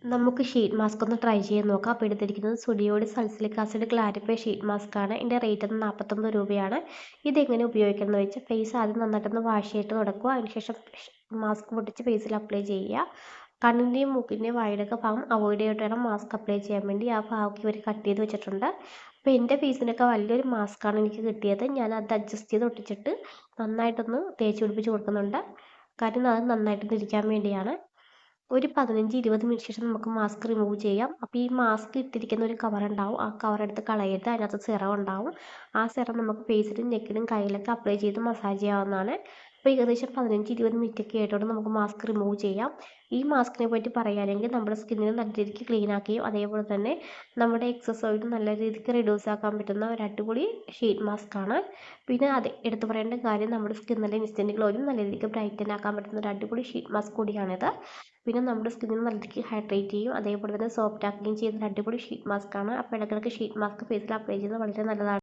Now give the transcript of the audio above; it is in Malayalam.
നമുക്ക് ഷീറ്റ് മാസ്ക് ഒന്ന് ട്രൈ ചെയ്ത് നോക്കാം. അപ്പോൾ എടുത്തിരിക്കുന്നത് സുഡിയോയുടെ സൾസിലിക് ആസിഡ് ക്ലാരിഫൈ ഷീറ്റ് മാസ്ക് ആണ്. ഇതിൻ്റെ റേറ്റ് ഒന്ന് 49 രൂപയാണ്. ഇതെങ്ങനെ ഉപയോഗിക്കുന്നത് വെച്ചാൽ ഫേസ് ആദ്യം നന്നായിട്ടൊന്ന് വാഷ് ചെയ്തിട്ട് തുടക്കുക. അതിനുശേഷം മാസ്ക് പൊട്ടിച്ച് ഫേസിൽ അപ്ലൈ ചെയ്യുക. കണ്ണിൻ്റെയും മൂക്കിൻ്റെയും വായുടെയൊക്കെ ഭാഗം അവോയ്ഡ് ചെയ്തിട്ട് വേണം മാസ്ക് അപ്ലൈ ചെയ്യാൻ വേണ്ടി. ആ ഭാഗമൊക്കെ ഇവർ കട്ട് ചെയ്ത് വെച്ചിട്ടുണ്ട്. അപ്പോൾ എൻ്റെ ഫേസിനൊക്കെ വലിയൊരു മാസ്കാണ് എനിക്ക് കിട്ടിയത്. ഞാൻ അത് അഡ്ജസ്റ്റ് ചെയ്ത് ഒട്ടിച്ചിട്ട് നന്നായിട്ടൊന്ന് തേച്ച് പിടിപ്പിച്ച് കൊടുക്കുന്നുണ്ട്. കാര്യം അത് നന്നായിട്ടൊന്ന് ഇരിക്കാൻ വേണ്ടിയാണ്. ഒരു 15-20 മിനിറ്റ് ശേഷം നമുക്ക് മാസ്ക് റിമൂവ് ചെയ്യാം. അപ്പോൾ ഈ മാസ്ക് ഇട്ടിരിക്കുന്ന ഒരു കവർ ഉണ്ടാവും. ആ കവർ എടുത്ത് കളയരുത്. അതിനകത്ത് സെറം ഉണ്ടാവും. ആ സെറം നമുക്ക് ഫേസിലും നെക്കിലും കയ്യിലൊക്കെ അപ്ലൈ ചെയ്ത് മസാജ് ചെയ്യാവുന്നതാണ്. അപ്പോൾ ഏകദേശം 15-20 മിനിറ്റ് ഒക്കെ ആയിട്ടോടെ നമുക്ക് മാസ്ക് റിമൂവ് ചെയ്യാം. ഈ മാസ്കിനെ പറ്റി പറയുകയാണെങ്കിൽ നമ്മുടെ സ്കിന്നിനെ നല്ല രീതിക്ക് ക്ലീൻ ആക്കുകയും അതേപോലെ തന്നെ നമ്മുടെ എക്സസ് ഓയിൽ നല്ല രീതിക്ക് റിഡ്യൂസ് ആക്കാൻ പറ്റുന്ന ഒരു അടിപൊളി ഷീറ്റ് മാസ്ക് ആണ്. പിന്നെ അത് എടുത്തു പറയേണ്ട കാര്യം നമ്മുടെ സ്കിന്നിലെ ഇൻസ്റ്റൻറ്റ് ഗ്ലോയും നല്ല രീതിക്ക് ബ്രൈറ്റൻ ആക്കാൻ പറ്റുന്ന ഒരു അടിപൊളി ഷീറ്റ് മാസ്ക് കൂടിയാണിത്. പിന്നെ നമ്മുടെ സ്കിന്നിനെ നല്ല രീതിക്ക് ഹൈഡ്രേറ്റ് ചെയ്യും അതേപോലെ തന്നെ സോഫ്റ്റ് ആക്കുകയും ചെയ്യുന്ന ഒരു അടിപൊളി ഷീറ്റ് മാസ്ക് ആണ്. അപ്പോൾ ഇടയ്ക്കിടയ്ക്ക് ഷീറ്റ് മാസ്ക് ഫേസിൽ അപ്ലൈ ചെയ്യുന്നത് വളരെ നല്ലതാണ്.